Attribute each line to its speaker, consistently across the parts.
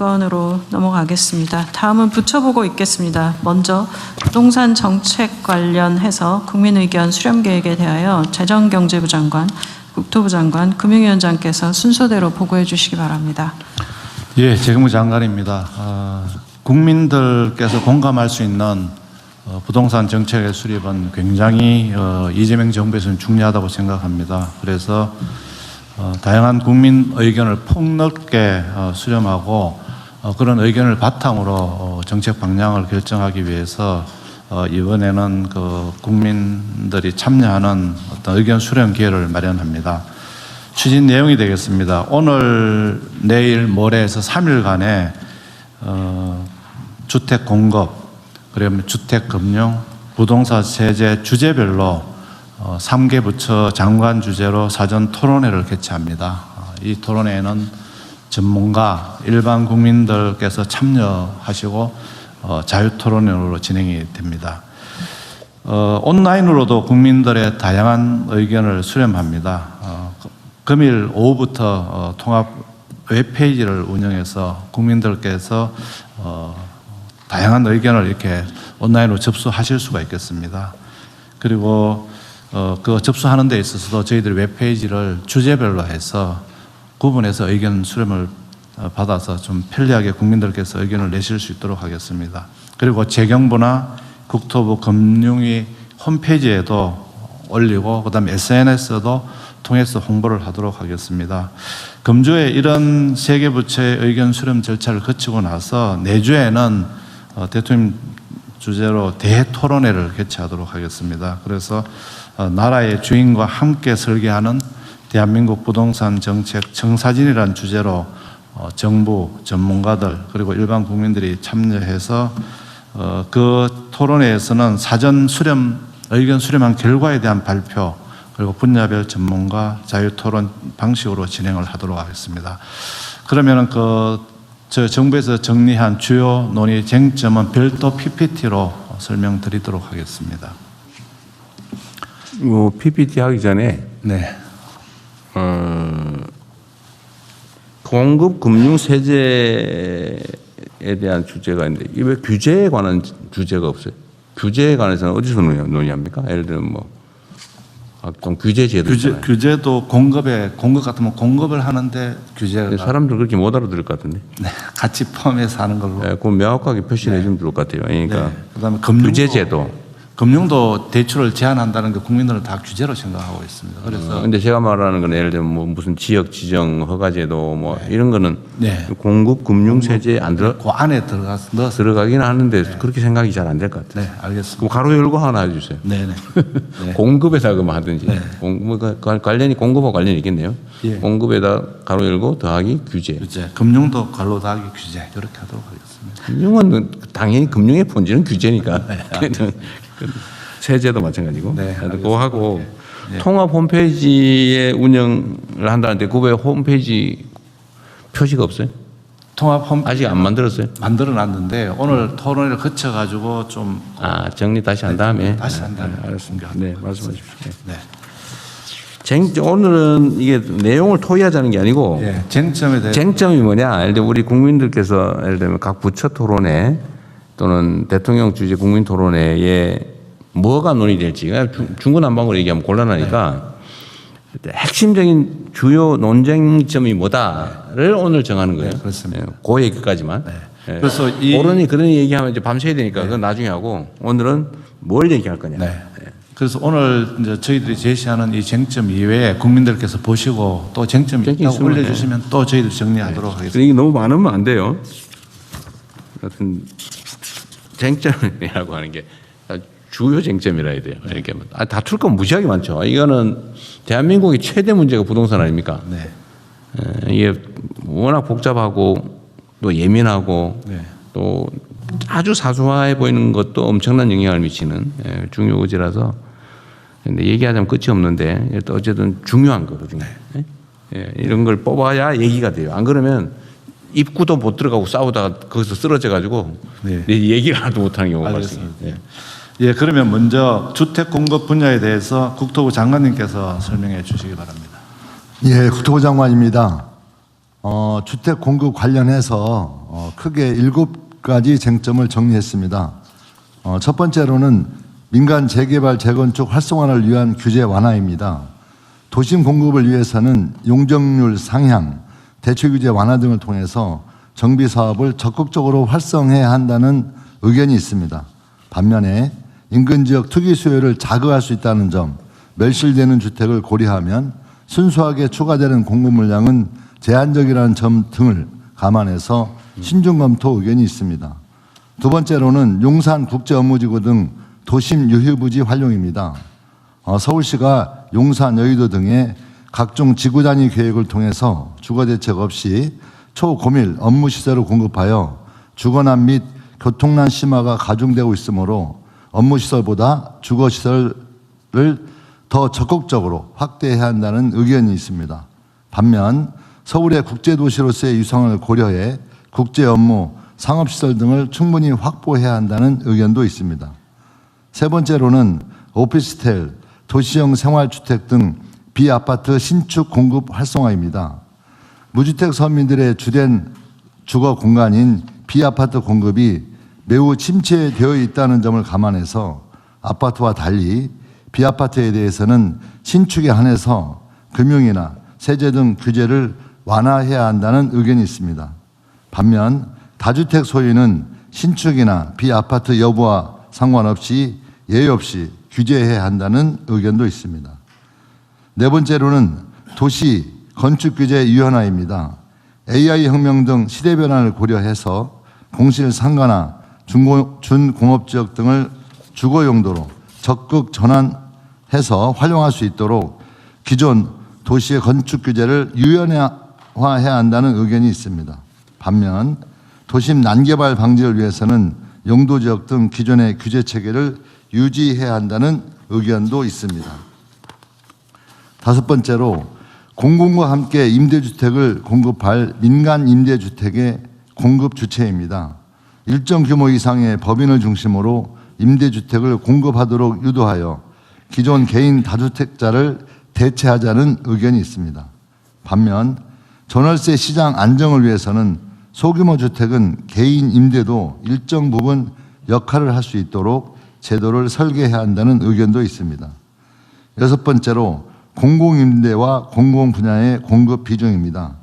Speaker 1: 건으로 넘어가겠습니다. 다음은 부처보고 있겠습니다. 먼저 부동산 정책 관련해서 국민의견 수렴 계획에 대하여 재정경제부 장관, 국토부 장관, 금융위원장께서 순서대로 보고해 주시기 바랍니다.
Speaker 2: 예, 재경부 장관입니다. 국민들께서 공감할 수 있는 부동산 정책의 수립은 굉장히 이재명 정부에서는 중요하다고 생각합니다. 그래서 다양한 국민 의견을 폭넓게 수렴하고 그런 의견을 바탕으로 정책 방향을 결정하기 위해서 이번에는 그 국민들이 참여하는 어떤 의견 수렴 기회를 마련합니다. 추진 내용이 되겠습니다. 오늘, 내일, 모레에서 3일간의 주택 공급, 그리고 주택 금융, 부동산 세제 주제별로 3개 부처 장관 주재로 사전 토론회를 개최합니다. 이 토론회에는 전문가, 일반 국민들께서 참여하시고 자유 토론회로 진행이 됩니다. 온라인으로도 국민들의 다양한 의견을 수렴합니다. 금일 오후부터 통합 웹페이지를 운영해서 국민들께서 다양한 의견을 이렇게 온라인으로 접수하실 수가 있겠습니다. 그리고 그 접수하는 데 있어서도 저희들이 웹페이지를 주제별로 해서 구분해서 의견 수렴을 받아서 좀 편리하게 국민들께서 의견을 내실 수 있도록 하겠습니다. 그리고 재경부나 국토부 금융위 홈페이지에도 올리고 그다음에 SNS도 통해서 홍보를 하도록 하겠습니다. 금주에 이런 세 개 부처의 의견 수렴 절차를 거치고 나서 내주에는 대통령 주재로 대토론회를 개최하도록 하겠습니다. 그래서 나라의 주인과 함께 설계하는 대한민국 부동산 정책 청사진이라는 주제로 정부, 전문가들 그리고 일반 국민들이 참여해서 그 토론회에서는 사전 수렴, 의견 수렴한 결과에 대한 발표 그리고 분야별 전문가 자유토론 방식으로 진행을 하도록 하겠습니다. 그러면은 저 정부에서 정리한 주요 논의 쟁점은 별도 PPT로 설명드리도록 하겠습니다.
Speaker 3: PPT 하기 전에
Speaker 2: 네.
Speaker 3: 공급 금융 세제에 대한 주제가 있는데 왜 규제에 관한 주제가 없어요? 규제에 관해서는 어디서 논의합니까? 예를 들면 뭐 좀 규제 제도 있잖아요.
Speaker 2: 규제도 공급 같으면 공급을 하는데 규제가
Speaker 3: 사람들 그렇게 못 알아들을 것 같은데.
Speaker 2: 네, 같이 포함해서 하는 걸로.
Speaker 3: 네, 그건 명확하게 표시를 해주면 좋을 것 같아요. 그러니까
Speaker 2: 네. 그다음에
Speaker 3: 규제 제도.
Speaker 2: 금융도 대출을 제한한다는 게 국민들은 다 규제로 생각하고 있습니다. 그래서
Speaker 3: 근데 제가 말하는 건 예를 들면 뭐 무슨 지역 지정 허가제도 뭐 이런 거는
Speaker 2: 네.
Speaker 3: 공급 금융 세제에 안
Speaker 2: 그 안에 넣어서
Speaker 3: 들어가긴 하는데 그렇게 생각이 잘 안 될 것 같아요.
Speaker 2: 네, 알겠습니다.
Speaker 3: 그럼 가로 열고 하나 해주세요.
Speaker 2: 네네. 네.
Speaker 3: 공급에다 그만 하든지.
Speaker 2: 네.
Speaker 3: 관련이 공급하고 관련이 있겠네요.
Speaker 2: 예.
Speaker 3: 공급에다 가로 열고 더하기 규제.
Speaker 2: 규제. 금융도 갈로 더하기 규제 이렇게 하도록 하겠습니다.
Speaker 3: 금융은 당연히 금융의 본질은 규제니까.
Speaker 2: 네.
Speaker 3: 세제도 마찬가지고.
Speaker 2: 네,
Speaker 3: 그거 하고
Speaker 2: 네.
Speaker 3: 통합 홈페이지에 운영을 한다는데 그 왜 홈페이지 표시가 없어요?
Speaker 2: 통합 홈
Speaker 3: 아직 안 만들었어요?
Speaker 2: 만들어놨는데 오늘 토론회를 거쳐가지고 좀
Speaker 3: 정리 다시 한 다음에.
Speaker 2: 다시 한 다음에.
Speaker 3: 알았습니다. 네, 말씀하십시오.
Speaker 2: 네.
Speaker 3: 오늘은 이게 내용을 토의하자는 게 아니고
Speaker 2: 예, 쟁점에 대해
Speaker 3: 쟁점이 뭐냐? 예를 들면 우리 국민들께서 예를 들면 각 부처 토론회 또는 대통령 주재 국민 토론회에 뭐가 논의될지 중구난방으로 얘기하면 곤란하니까 핵심적인 주요 논쟁점이 뭐다를 오늘 정하는 거예요.
Speaker 2: 네, 그렇습니다.
Speaker 3: 그 얘기까지만.
Speaker 2: 네.
Speaker 3: 예.
Speaker 2: 그래서
Speaker 3: 그런 얘기하면 이제 밤새야 되니까 그건 나중에 하고 오늘은 뭘 얘기할 거냐.
Speaker 2: 네. 그래서 오늘 이제 저희들이 제시하는 이 쟁점 이외에 국민들께서 보시고 또 쟁점이 있다고
Speaker 3: 있으면,
Speaker 2: 올려주시면 또 저희들 정리하도록 하겠습니다.
Speaker 3: 이게 너무 많으면 안 돼요. 하여튼 쟁점이라고 하는 게 주요 쟁점이라 해야 돼요. 이렇게 다툴 건 무지하게 많죠. 이거는 대한민국의 최대 문제가 부동산 아닙니까?
Speaker 2: 네.
Speaker 3: 이게 워낙 복잡하고 또 예민하고
Speaker 2: 네.
Speaker 3: 또 아주 사소해 보이는 것도 엄청난 영향을 미치는 중요 의제라서 근데 얘기하자면 끝이 없는데 또 어쨌든 중요한 거 그중에 이런 걸 뽑아야 얘기가 돼요. 안 그러면 입구도 못 들어가고 싸우다가 거기서 쓰러져 가지고
Speaker 2: 네.
Speaker 3: 얘기를 하나도 못하는 경우가 발생해요.
Speaker 2: 예, 그러면 먼저 주택 공급 분야에 대해서 국토부 장관님께서 설명해 주시기 바랍니다.
Speaker 4: 예, 국토부 장관입니다. 주택 공급 관련해서 크게 7가지 쟁점을 정리했습니다. 첫 번째로는 민간 재개발 재건축 활성화를 위한 규제 완화입니다. 도심 공급을 위해서는 용적률 상향, 대출 규제 완화 등을 통해서 정비 사업을 적극적으로 활성화해야 한다는 의견이 있습니다. 반면에 인근 지역 투기 수요를 자극할 수 있다는 점, 멸실되는 주택을 고려하면 순수하게 추가되는 공급 물량은 제한적이라는 점 등을 감안해서 신중 검토 의견이 있습니다. 두 번째로는 용산 국제업무지구 등 도심 유휴부지 활용입니다. 서울시가 용산, 여의도 등의 각종 지구 단위 계획을 통해서 주거 대책 없이 초고밀 업무시설을 공급하여 주거난 및 교통난 심화가 가중되고 있으므로 업무시설보다 주거시설을 더 적극적으로 확대해야 한다는 의견이 있습니다. 반면 서울의 국제도시로서의 유상을 고려해 국제 업무, 상업시설 등을 충분히 확보해야 한다는 의견도 있습니다. 세 번째로는 오피스텔, 도시형 생활주택 등 비아파트 신축 공급 활성화입니다. 무주택 서민들의 주된 주거 공간인 비아파트 공급이 매우 침체되어 있다는 점을 감안해서 아파트와 달리 비아파트에 대해서는 신축에 한해서 금융이나 세제 등 규제를 완화해야 한다는 의견이 있습니다. 반면 다주택 소유는 신축이나 비아파트 여부와 상관없이 예외 없이 규제해야 한다는 의견도 있습니다. 네 번째로는 도시 건축규제 유연화입니다. AI 혁명 등 시대 변화를 고려해서 공실 상가나 준공업지역 등을 주거 용도로 적극 전환해서 활용할 수 있도록 기존 도시의 건축규제를 유연화해야 한다는 의견이 있습니다. 반면 도심 난개발 방지를 위해서는 용도지역 등 기존의 규제 체계를 유지해야 한다는 의견도 있습니다. 다섯 번째로 공공과 함께 임대주택을 공급할 민간 임대주택의 공급 주체입니다. 일정 규모 이상의 법인을 중심으로 임대주택을 공급하도록 유도하여 기존 개인 다주택자를 대체하자는 의견이 있습니다. 반면 전월세 시장 안정을 위해서는 소규모 주택은 개인 임대도 일정 부분 역할을 할 수 있도록 제도를 설계해야 한다는 의견도 있습니다. 여섯 번째로 공공임대와 공공분야의 공급 비중입니다.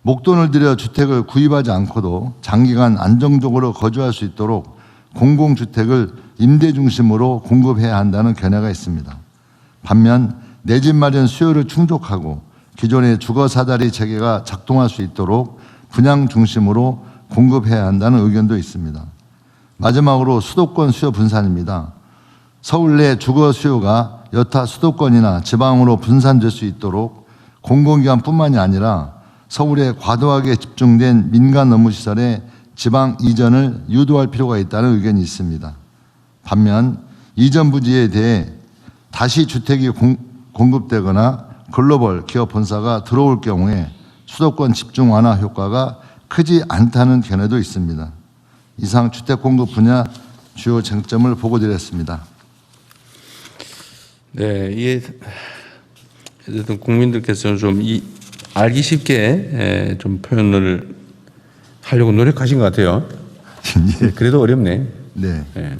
Speaker 4: 목돈을 들여 주택을 구입하지 않고도 장기간 안정적으로 거주할 수 있도록 공공주택을 임대 중심으로 공급해야 한다는 견해가 있습니다. 반면 내 집 마련 수요를 충족하고 기존의 주거사다리 체계가 작동할 수 있도록 분양 중심으로 공급해야 한다는 의견도 있습니다. 마지막으로 수도권 수요 분산입니다. 서울 내 주거 수요가 여타 수도권이나 지방으로 분산될 수 있도록 공공기관뿐만이 아니라 서울에 과도하게 집중된 민간 업무시설의 지방 이전을 유도할 필요가 있다는 의견이 있습니다. 반면 이전 부지에 대해 다시 주택이 공급되거나 글로벌 기업 본사가 들어올 경우에 수도권 집중 완화 효과가 크지 않다는 견해도 있습니다. 이상 주택 공급 분야 주요 쟁점을 보고드렸습니다.
Speaker 3: 네, 이게 어쨌든 국민들께서는 좀 알기 쉽게 좀 표현을 하려고 노력하신 것 같아요.
Speaker 4: 예.
Speaker 3: 그래도 어렵네.
Speaker 4: 네.
Speaker 3: 네.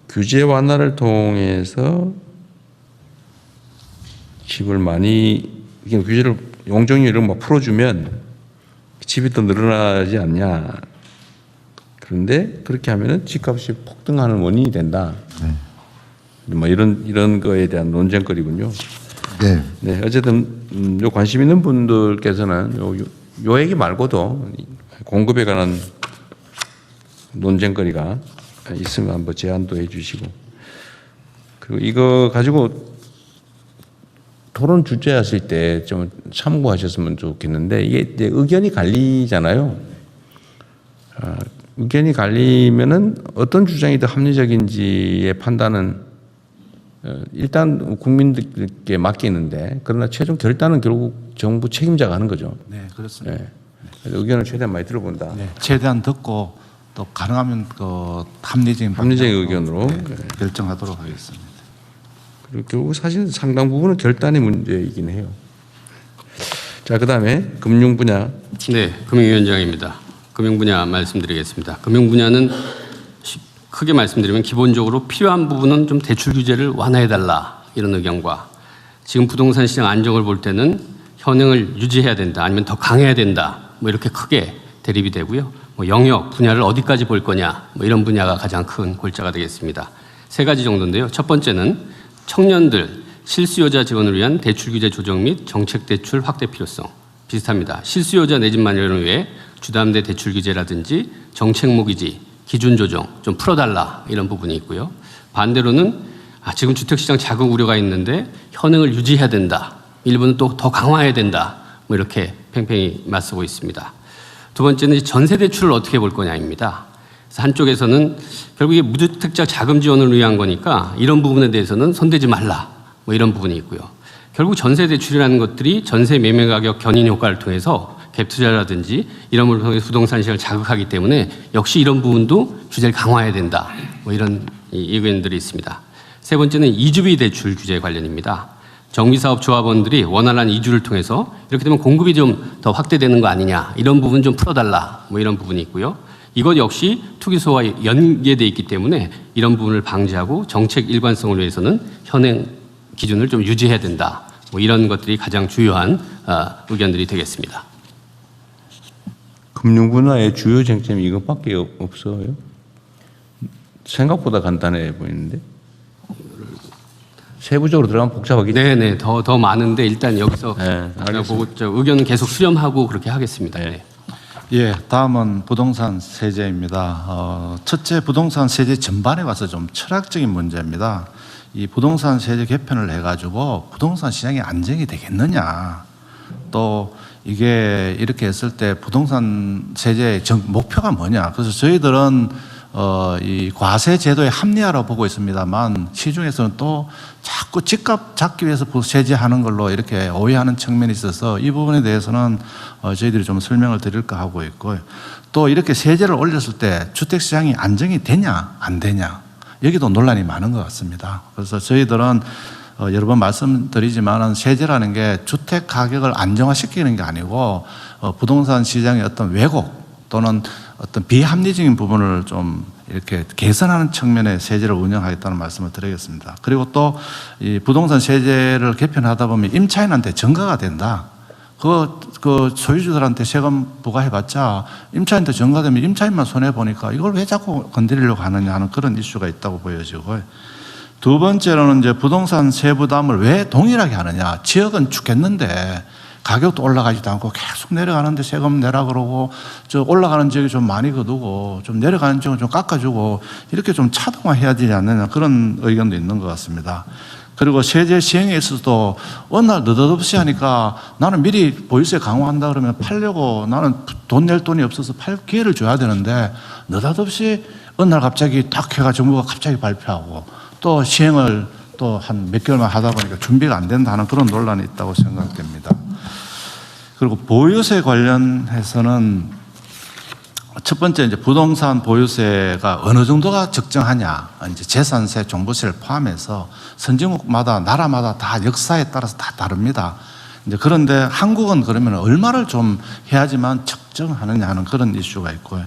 Speaker 3: 규제 완화를 통해서 집을 많이 규제를 용적률을 막 풀어주면 집이 더 늘어나지 않냐. 그런데 그렇게 하면은 집값이 폭등하는 원인이 된다.
Speaker 4: 네.
Speaker 3: 뭐 이런 거에 대한 논쟁거리군요.
Speaker 4: 네.
Speaker 3: 네, 어쨌든 요 관심 있는 분들께서는 요 얘기 말고도 공급에 관한 논쟁거리가 있으면 한번 제안도 해주시고, 그리고 이거 가지고 토론 주제하실 때 좀 참고하셨으면 좋겠는데, 이게 이제 의견이 갈리잖아요. 의견이 갈리면은 어떤 주장이 더 합리적인지의 판단은 일단 국민들께 맡기는데, 그러나 최종 결단은 결국 정부 책임자가 하는 거죠.
Speaker 2: 네, 그렇습니다.
Speaker 3: 네. 그래서 의견을 최대한 많이 들어본다.
Speaker 2: 네, 최대한 듣고 또 가능하면 그 합리적인
Speaker 3: 의견으로
Speaker 2: 결정하도록 하겠습니다.
Speaker 3: 그리고 결국 사실 상당 부분은 결단의 문제이긴 해요. 자, 그다음에 금융 분야.
Speaker 5: 네, 금융위원장입니다. 금융 분야 말씀드리겠습니다. 금융 분야는 크게 말씀드리면 기본적으로 필요한 부분은 좀 대출 규제를 완화해달라 이런 의견과 지금 부동산 시장 안정을 볼 때는 현행을 유지해야 된다 아니면 더 강해야 된다 뭐 이렇게 크게 대립이 되고요. 뭐 영역 분야를 어디까지 볼 거냐 뭐 이런 분야가 가장 큰 골자가 되겠습니다. 세 가지 정도인데요. 첫 번째는 청년들 실수요자 지원을 위한 대출 규제 조정 및 정책 대출 확대 필요성 비슷합니다. 실수요자 내 집 마련을 위해 주담대 대출 규제라든지 정책 모기지 기준 조정 좀 풀어달라 이런 부분이 있고요. 반대로는 지금 주택시장 자극 우려가 있는데 현행을 유지해야 된다. 일부는 또 더 강화해야 된다. 뭐 이렇게 팽팽히 맞서고 있습니다. 두 번째는 전세 대출을 어떻게 볼 거냐입니다. 그래서 한쪽에서는 결국 이게 무주택자 자금 지원을 위한 거니까 이런 부분에 대해서는 손대지 말라. 뭐 이런 부분이 있고요. 결국 전세 대출이라는 것들이 전세 매매 가격 견인 효과를 통해서 갭 투자라든지 이런 걸 통해서 부동산 시장을 자극하기 때문에 역시 이런 부분도 규제를 강화해야 된다. 뭐 이런 의견들이 있습니다. 세 번째는 이주비 대출 규제 관련입니다. 정비사업 조합원들이 원활한 이주를 통해서 이렇게 되면 공급이 좀 더 확대되는 거 아니냐 이런 부분 좀 풀어달라 뭐 이런 부분이 있고요. 이것 역시 투기소와 연계되어 있기 때문에 이런 부분을 방지하고 정책 일관성을 위해서는 현행 기준을 좀 유지해야 된다. 뭐 이런 것들이 가장 주요한 의견들이 되겠습니다.
Speaker 3: 금융 분야의 주요 쟁점이 이것밖에 없어요. 생각보다 간단해 보이는데. 세부적으로 들어가면 복잡하겠죠.
Speaker 5: 네네 더 많은데 일단 여기서 보고 의견은 계속 수렴하고 그렇게 하겠습니다. 네.
Speaker 2: 예, 다음은 부동산 세제입니다. 첫째, 부동산 세제 전반에 와서 좀 철학적인 문제입니다. 이 부동산 세제 개편을 해가지고 부동산 시장이 안정이 되겠느냐, 또 이게 이렇게 했을 때 부동산 세제의 목표가 뭐냐. 그래서 저희들은 이 과세 제도의 합리화로 보고 있습니다만 시중에서는 또 자꾸 집값 잡기 위해서 세제하는 걸로 이렇게 오해하는 측면이 있어서 이 부분에 대해서는 저희들이 좀 설명을 드릴까 하고 있고요. 또 이렇게 세제를 올렸을 때 주택시장이 안정이 되냐 안 되냐 여기도 논란이 많은 것 같습니다. 그래서 저희들은 여러 번 말씀드리지만 세제라는 게 주택 가격을 안정화시키는 게 아니고 부동산 시장의 어떤 왜곡 또는 어떤 비합리적인 부분을 좀 이렇게 개선하는 측면의 세제를 운영하겠다는 말씀을 드리겠습니다. 그리고 또 이 부동산 세제를 개편하다 보면 임차인한테 전가가 된다. 그 소유주들한테 세금 부과해봤자 임차인한테 전가되면 임차인만 손해보니까 이걸 왜 자꾸 건드리려고 하느냐 하는 그런 이슈가 있다고 보여지고요. 두 번째로는 이제 부동산 세부담을 왜 동일하게 하느냐. 지역은 죽겠는데 가격도 올라가지도 않고 계속 내려가는데 세금 내라 그러고 저 올라가는 지역이 좀 많이 거두고 좀 내려가는 지역은 좀 깎아주고 이렇게 좀 차등화해야 되지 않느냐 그런 의견도 있는 것 같습니다. 그리고 세제 시행에 있어서도 어느 날 느닷없이 하니까 나는 미리 보유세 강화한다 그러면 팔려고 나는 돈 낼 돈이 없어서 팔 기회를 줘야 되는데 느닷없이 어느 날 갑자기 딱 해가 정부가 갑자기 발표하고 또 시행을 또 한 몇 개월만 하다 보니까 준비가 안 된다는 그런 논란이 있다고 생각됩니다. 그리고 보유세 관련해서는 첫 번째 이제 부동산 보유세가 어느 정도가 적정하냐, 이제 재산세, 종부세를 포함해서 선진국마다 나라마다 다 역사에 따라서 다 다릅니다. 이제 그런데 한국은 그러면 얼마를 좀 해야지만 적정하느냐 하는 그런 이슈가 있고요.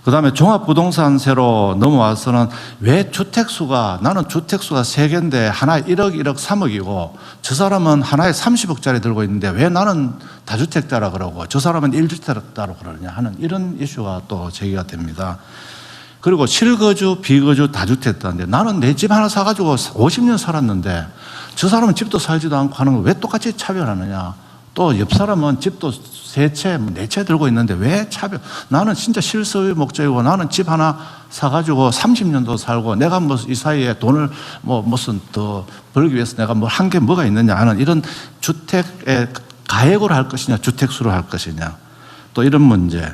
Speaker 2: 그다음에 종합부동산세로 넘어와서는 왜 주택수가 나는 주택수가 3개인데 하나에 1억, 1억, 3억이고 저 사람은 하나에 30억짜리 들고 있는데 왜 나는 다주택자라 그러고 저 사람은 1주택자라 그러느냐 하는 이런 이슈가 또 제기가 됩니다. 그리고 실거주, 비거주, 다주택자인데 나는 내 집 하나 사가지고 50년 살았는데 저 사람은 집도 살지도 않고 하는 거 왜 똑같이 차별하느냐. 또 옆 사람은 집도 3채, 4채 들고 있는데 왜 차별? 나는 진짜 실소유 목적이고 나는 집 하나 사가지고 30년도 살고 내가 뭐 이 사이에 돈을 뭐 무슨 더 벌기 위해서 내가 뭐 한 게 뭐가 있느냐 하는 이런 주택에 가액으로 할 것이냐 주택수로 할 것이냐 또 이런 문제.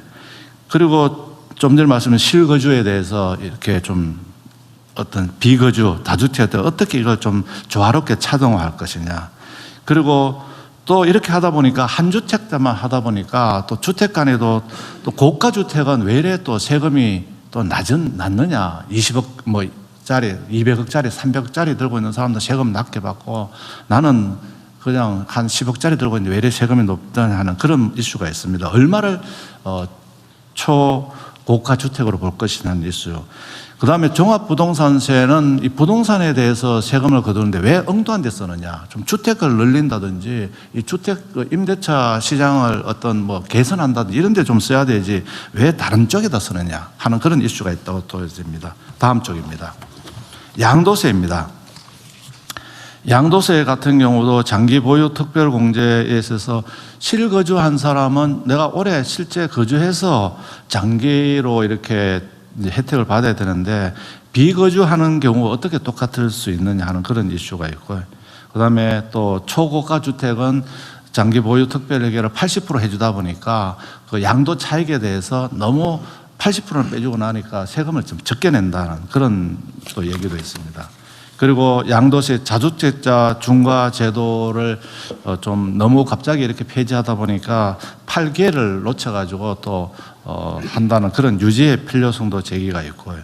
Speaker 2: 그리고 좀 전에 말씀드린 실거주에 대해서 이렇게 좀 어떤 비거주, 다주택들 어떻게 이걸 좀 조화롭게 차등화할 것이냐. 그리고 또 이렇게 하다 보니까 한 주택자만 하다 보니까 또 주택 간에도 또 고가 주택은 왜 이래 또 세금이 또 낮느냐. 20억 뭐짜리, 200억짜리, 300억짜리 들고 있는 사람도 세금 낮게 받고 나는 그냥 한 10억짜리 들고 있는데 왜 이래 세금이 높다냐 하는 그런 이슈가 있습니다. 얼마를 초고가 주택으로 볼 것이냐는 이슈. 그다음에 종합부동산세는 이 부동산에 대해서 세금을 거두는데 왜 엉뚱한 데 쓰느냐. 좀 주택을 늘린다든지 이 주택 임대차 시장을 어떤 뭐 개선한다든지 이런 데 좀 써야 되지 왜 다른 쪽에다 쓰느냐 하는 그런 이슈가 있다고 보여집니다. 다음 쪽입니다. 양도세입니다. 양도세 같은 경우도 장기 보유 특별 공제에 있어서 실거주한 사람은 내가 올해 실제 거주해서 장기로 이렇게 혜택을 받아야 되는데 비거주하는 경우 어떻게 똑같을 수 있느냐 하는 그런 이슈가 있고요. 그다음에 또 초고가 주택은 장기 보유 특별 혜택을 80% 해주다 보니까 그 양도 차익에 대해서 너무 80%는 빼주고 나니까 세금을 좀 적게 낸다는 그런 또 얘기도 있습니다. 그리고 양도세 자주택자 중과 제도를 좀 너무 갑자기 이렇게 폐지하다 보니까 8개를 놓쳐가지고 또 한다는 그런 유지의 필요성도 제기가 있고요.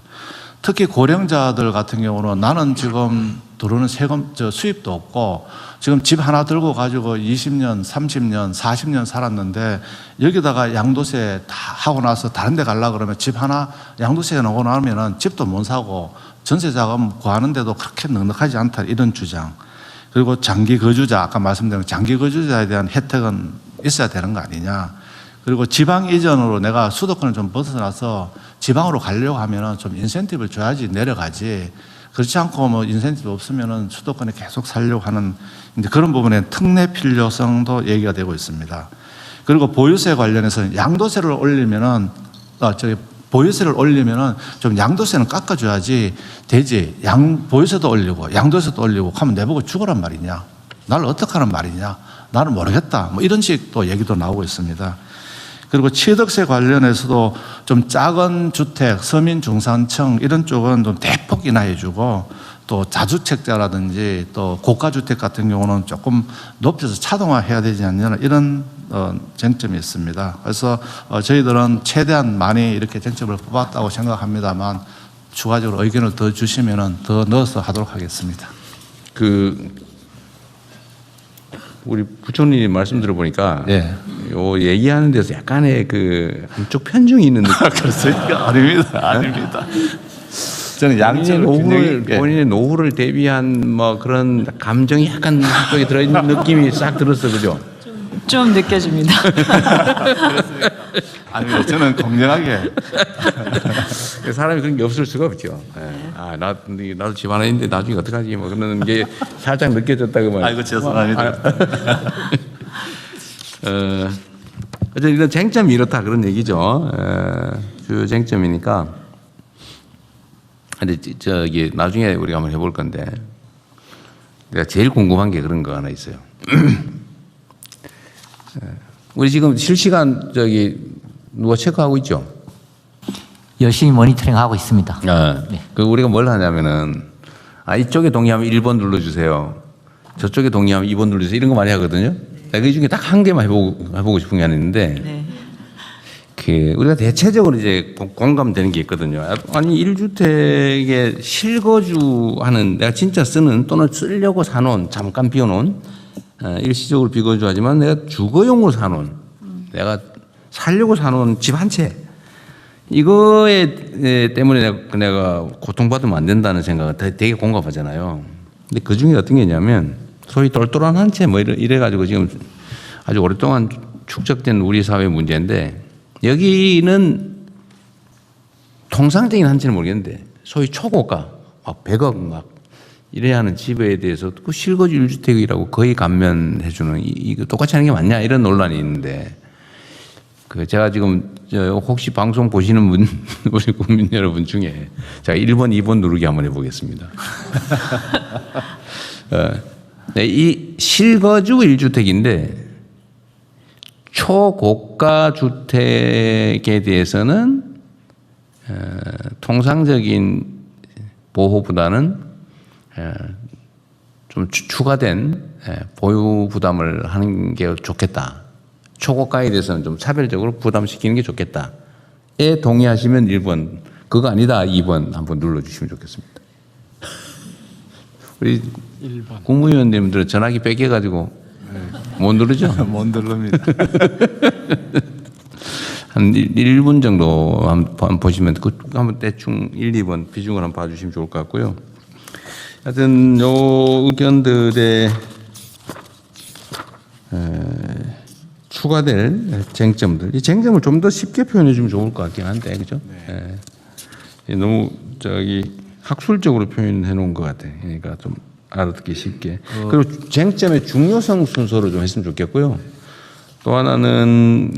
Speaker 2: 특히 고령자들 같은 경우는 나는 지금 들어오는 세금, 수입도 없고 지금 집 하나 들고 가지고 20년, 30년, 40년 살았는데 여기다가 양도세 다 하고 나서 다른 데 가려고 그러면 집 하나 양도세 나고 나면은 집도 못 사고 전세 자금 구하는데도 그렇게 넉넉하지 않다 이런 주장. 그리고 장기 거주자 아까 말씀드린 장기 거주자에 대한 혜택은 있어야 되는 거 아니냐. 그리고 지방 이전으로 내가 수도권을 좀 벗어나서 지방으로 가려고 하면은 좀 인센티브를 줘야지 내려가지. 그렇지 않고 뭐 인센티브 없으면은 수도권에 계속 살려고 하는 이제 그런 부분에 특례 필요성도 얘기가 되고 있습니다. 그리고 보유세 관련해서는 양도세를 올리면은 보유세를 올리면은 좀 양도세는 깎아줘야지 되지. 보유세도 올리고 양도세도 올리고 하면 내보고 죽으란 말이냐. 나를 어떻게 하는 말이냐. 나는 모르겠다. 뭐 이런 식도 얘기도 나오고 있습니다. 그리고 취득세 관련해서도 좀 작은 주택, 서민 중산층 이런 쪽은 좀 대폭 인하해주고 또 자주택자라든지 또 고가주택 같은 경우는 조금 높여서 차등화해야 되지 않느냐 이런 쟁점이 있습니다. 그래서 저희들은 최대한 많이 이렇게 쟁점을 뽑았다고 생각합니다만 추가적으로 의견을 더 주시면은 더 넣어서 하도록 하겠습니다.
Speaker 3: 우리 부총리님 말씀 들어보니까
Speaker 2: 예.
Speaker 3: 요 얘기하는 데서 약간의 그 한쪽 편중이 있는 느낌.
Speaker 2: 그렇습니까? 아닙니다. 저는 양쪽을
Speaker 3: 본인의 노후를 대비한 뭐 그런 감정이 약간 한쪽에 들어있는 느낌이 싹 들었어, 그죠?
Speaker 1: 좀 느껴집니다.
Speaker 2: 아닙니다. 저는 공정하게.
Speaker 3: 사람이 그런 게 없을 수가 없죠. 나도 집 하나 있는데 나중에 어떡하지? 뭐 그런 게 살짝 느껴졌다고 말이에요.
Speaker 2: 아이고, 죄송합니다.
Speaker 3: 어쨌든 이런 쟁점이 이렇다 그런 얘기죠. 주요 쟁점이니까. 근데 저기 나중에 우리가 한번 해볼 건데 내가 제일 궁금한 게 그런 거 하나 있어요. 우리 지금 실시간 누가 체크하고 있죠?
Speaker 6: 열심히 모니터링하고 있습니다.
Speaker 3: 네. 그 우리가 뭘 하냐면은 이쪽에 동의하면 1번 눌러주세요. 저쪽에 동의하면 2번 눌러주세요. 이런 거 많이 하거든요. 내가 이 중에 딱 한 개만 해보고 싶은 게 하나 있는데
Speaker 1: 네.
Speaker 3: 우리가 대체적으로 이제 공감되는 게 있거든요. 아니 1주택에 실거주하는 내가 진짜 쓰는 또는 쓰려고 사놓은 잠깐 비워놓은 일시적으로 비거주하지만 내가 주거용으로 사놓은 내가 살려고 사놓은 집 한 채 이거에 때문에 내가 고통받으면 안 된다는 생각은 되게 공감하잖아요. 근데 그 중에 어떤 게 있냐면 소위 똘똘한 한 채 뭐 이래가지고 지금 아주 오랫동안 축적된 우리 사회 문제인데 여기는 통상적인 한 채는 모르겠는데 소위 초고가 막 100억 막 이래야 하는 집에 대해서 그 실거주 1주택이라고 거의 감면해주는 이거 똑같이 하는 게 맞냐 이런 논란이 있는데 제가 지금 혹시 방송 보시는 분 우리 국민 여러분 중에 제가 1번, 2번 누르기 한번 해보겠습니다. 네, 이 실거주 1주택인데 초고가 주택에 대해서는 통상적인 보호보다는 좀 추가된 보유 부담을 하는 게 좋겠다. 초고가에 대해서는 좀 차별적으로 부담시키는 게 좋겠다에 동의하시면 1번, 그거 아니다 2번 한번 눌러주시면 좋겠습니다. 우리 1번. 국무위원님들은 전화기 뺏겨가지고 못 누르죠?
Speaker 2: 못 누릅니다.
Speaker 3: 한 1분 정도 한번 보시면 한번 대충 1, 2번 비중을 한번 봐주시면 좋을 것 같고요. 하여튼 요 의견들의 추가될 쟁점들, 이 쟁점을 좀 더 쉽게 표현해 주면 좋을 것 같긴 한데, 그죠? 너무 학술적으로 표현해 놓은 것 같아. 그러니까 좀 알아듣기 쉽게. 그리고 쟁점의 중요성 순서로 좀 했으면 좋겠고요. 또 하나는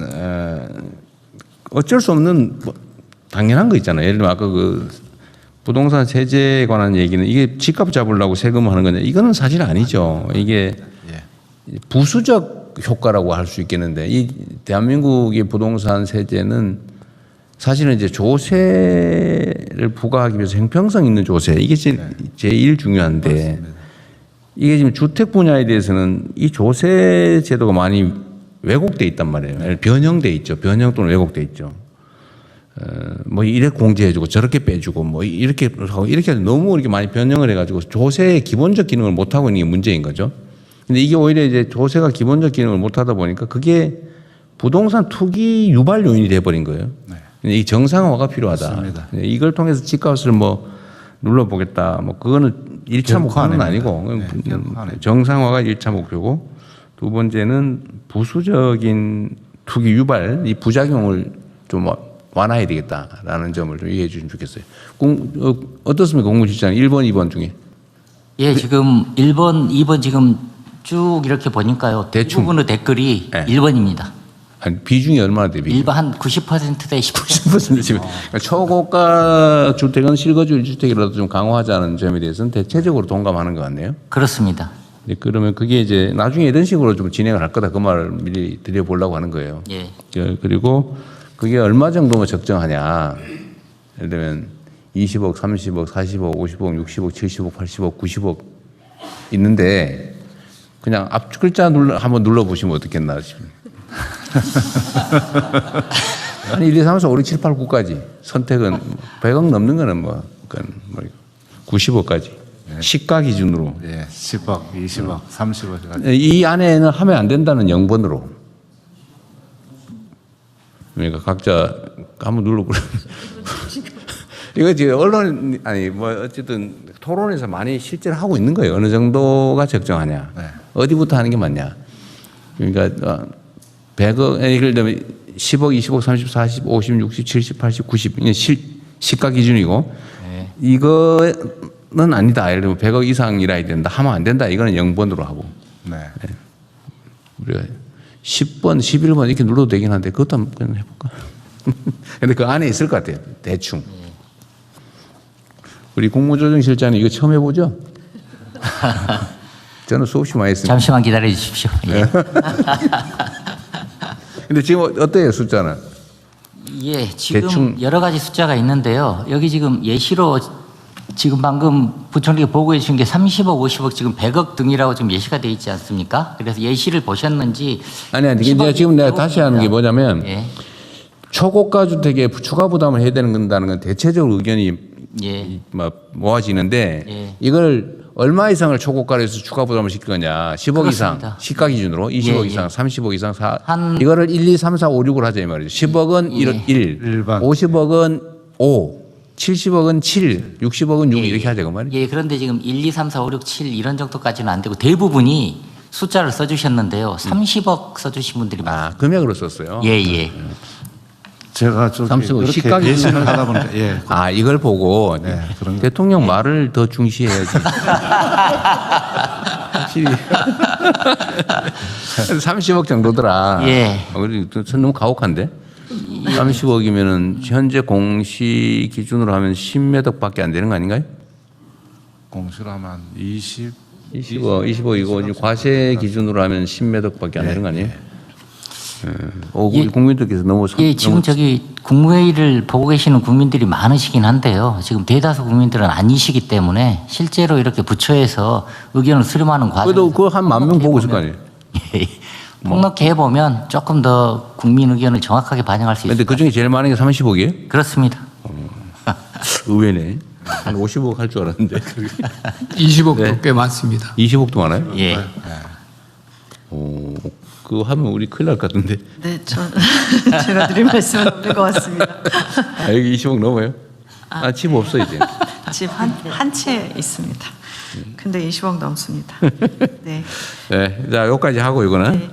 Speaker 3: 어쩔 수 없는 당연한 거 있잖아요. 예를 들면 아까 그 부동산 세제에 관한 얘기는 이게 집값 잡으려고 세금하는 거냐? 이거는 사실 아니죠. 이게 부수적 효과라고 할 수 있겠는데, 이 대한민국의 부동산 세제는 사실은 이제 조세를 부과하기 위해서 형평성 있는 조세, 이게 제일 중요한데, 맞습니다. 이게 지금 주택 분야에 대해서는 이 조세 제도가 많이 왜곡돼 있단 말이에요. 변형돼 있죠. 변형 또는 왜곡돼 있죠. 뭐 이렇게 공제해주고 저렇게 빼주고 뭐 이렇게 하고 이렇게 너무 이렇게 많이 변형을 해가지고 조세의 기본적 기능을 못 하고 있는 게 문제인 거죠. 근데 이게 오히려 이제 조세가 기본적 기능을 못 하다 보니까 그게 부동산 투기 유발 요인이 돼버린 거예요. 네. 이 정상화가 필요하다.
Speaker 2: 맞습니다.
Speaker 3: 이걸 통해서 집값을 뭐 눌러보겠다. 뭐 그거는 1차 목표는 아니고 정상화가 1차 목표고, 두 번째는 부수적인 투기 유발 이 부작용을 좀 완화해야 되겠다라는 점을 좀 이해해 주시면 좋겠어요. 어떻습니까? 공무실장 1번, 2번 중에.
Speaker 6: 예, 지금 1번, 2번 지금 쭉 이렇게 보니까요.
Speaker 3: 대충.
Speaker 6: 대부분의 댓글이
Speaker 3: 네.
Speaker 6: 1번입니다.
Speaker 3: 한 비중이 얼마나 돼?
Speaker 6: 일반 한 90%대 10%.
Speaker 3: 90% 지금 초고가 주택은 실거주 1주택이라도 좀 강화하자는 점에 대해서는 대체적으로 동감하는 것 같네요.
Speaker 6: 그렇습니다.
Speaker 3: 네, 그러면 그게 이제 나중에 이런 식으로 좀 진행을 할 거다, 그 말을 미리 드려보려고 하는 거예요.
Speaker 6: 예.
Speaker 3: 그리고 그게 얼마 정도면 적정하냐. 예를 들면 20억, 30억, 40억, 50억, 60억, 70억, 80억, 90억 있는데 그냥 앞 글자 한번 눌러보시면 어떻겠나 싶습니다. 아니 1, 2, 3, 4, 5, 6, 7, 8, 9까지 선택은 100억 넘는 거는 뭐 90억까지 시가 기준으로.
Speaker 2: 예, 10억, 20억, 30억.
Speaker 3: 이 안에는 하면 안 된다는 0번으로. 그러니까 각자 한번 눌러보라. 이거 지금 언론 아니 뭐 어쨌든 토론에서 많이 실제로 하고 있는 거예요. 어느 정도가 적정하냐,
Speaker 2: 네.
Speaker 3: 어디부터 하는 게 맞냐. 그러니까 100억, 예를 들면 10억, 20억, 30, 40, 50, 60, 70, 80, 90 시가 기준이고,
Speaker 6: 네.
Speaker 3: 이거는 아니다. 예를 들면 100억 이상이라 해야 된다. 하면 안 된다. 이거는 0번으로 하고.
Speaker 2: 네.
Speaker 3: 우리가 10번, 11번 이렇게 눌러도 되긴 한데 그것도 한번 해볼까? 근데 그 안에 있을 것 같아요. 대충. 우리 국무조정실장님 이거 처음 해보죠? 저는 수없이 많이 했습니다.
Speaker 6: 잠시만 기다려 주십시오. 예.
Speaker 3: 근데 지금 어때요, 숫자는?
Speaker 6: 예, 지금
Speaker 3: 대충.
Speaker 6: 여러 가지 숫자가 있는데요. 여기 지금 예시로 지금 방금 부총리가 보고해 주신 게 30억, 50억, 지금 100억 등이라고 지금 예시가 되어 있지 않습니까? 그래서 예시를 보셨는지.
Speaker 3: 아니,10억 지금 내가
Speaker 6: 이
Speaker 3: 다시 하는 게 뭐냐면,
Speaker 6: 예.
Speaker 3: 초고가 주택에 추가 부담을 해야 된다는 건 대체적으로 의견이
Speaker 6: 예.
Speaker 3: 모아지는데,
Speaker 6: 예.
Speaker 3: 이걸 얼마 이상을 초고가로 해서 추가 부담을 시킬 거냐. 10억
Speaker 6: 그렇습니다.
Speaker 3: 이상, 시가 기준으로 20억
Speaker 6: 예,
Speaker 3: 이상,
Speaker 6: 예.
Speaker 3: 30억 이상,
Speaker 6: 한-
Speaker 3: 이거를 1, 2, 3, 4, 5, 6을 하자 이 말이죠. 10억은
Speaker 6: 예.
Speaker 3: 1,
Speaker 2: 일반.
Speaker 3: 50억은 5, 70억은 7, 60억은 6
Speaker 6: 예,
Speaker 3: 이렇게
Speaker 6: 예.
Speaker 3: 하자 그 말이죠.
Speaker 6: 예, 그런데 지금 1, 2, 3, 4, 5, 6, 7 이런 정도까지는 안 되고 대부분이 숫자를 써주셨는데요. 30억 써주신 분들이 많아요.
Speaker 3: 아, 금액으로 썼어요.
Speaker 6: 예, 예.
Speaker 2: 제가 좀
Speaker 3: 30억
Speaker 2: 그렇게
Speaker 3: 시가
Speaker 2: 배신을 하다 보니까 예.
Speaker 3: 아, 이걸 보고
Speaker 2: 네, 그런 거.
Speaker 3: 대통령 말을 더 중시해야지. 확실히 30억 정도더라.
Speaker 6: 예.
Speaker 3: 우리 너무 가혹한데? 30억이면은 현재 공시 기준으로 하면 10매덕밖에 안 되는 거 아닌가요?
Speaker 2: 공시로 하면 20
Speaker 3: 20억이고 과세 기준으로 하면 10매덕밖에 안 되는 거 아니에요? 우리
Speaker 6: 예.
Speaker 3: 국민들께서 너무
Speaker 6: 예, 지금
Speaker 3: 너무
Speaker 6: 저기 국무회의를 보고 계시는 국민들이 많으시긴 한데요. 지금 대다수 국민들은 아니시기 때문에 실제로 이렇게 부처에서 의견을 수렴하는
Speaker 3: 그래도
Speaker 6: 과정에서
Speaker 3: 그거 한 10,000명 보고 있을 거 아니에요?
Speaker 6: 폭넓게 해보면 조금 더 국민 의견을 정확하게 반영할 수
Speaker 3: 근데
Speaker 6: 있습니다.
Speaker 3: 그 중에 제일 많은 게 30억이에요?
Speaker 6: 그렇습니다.
Speaker 3: 의외네. 한 50억 할 줄 알았는데.
Speaker 7: 20억도
Speaker 3: 네.
Speaker 7: 꽤 많습니다.
Speaker 3: 20억도 많아요?
Speaker 6: 예.
Speaker 3: 그거 하면 우리 큰일 날 것 같은데.
Speaker 1: 네, 제가 드릴 말씀은 없는 것 같습니다.
Speaker 3: 아, 여기 20억 넘어요? 집 없어 이제.
Speaker 1: 집 한 채 있습니다. 근데 20억 넘습니다. 네.
Speaker 3: 네, 자 여기까지 하고 이거는.
Speaker 1: 네.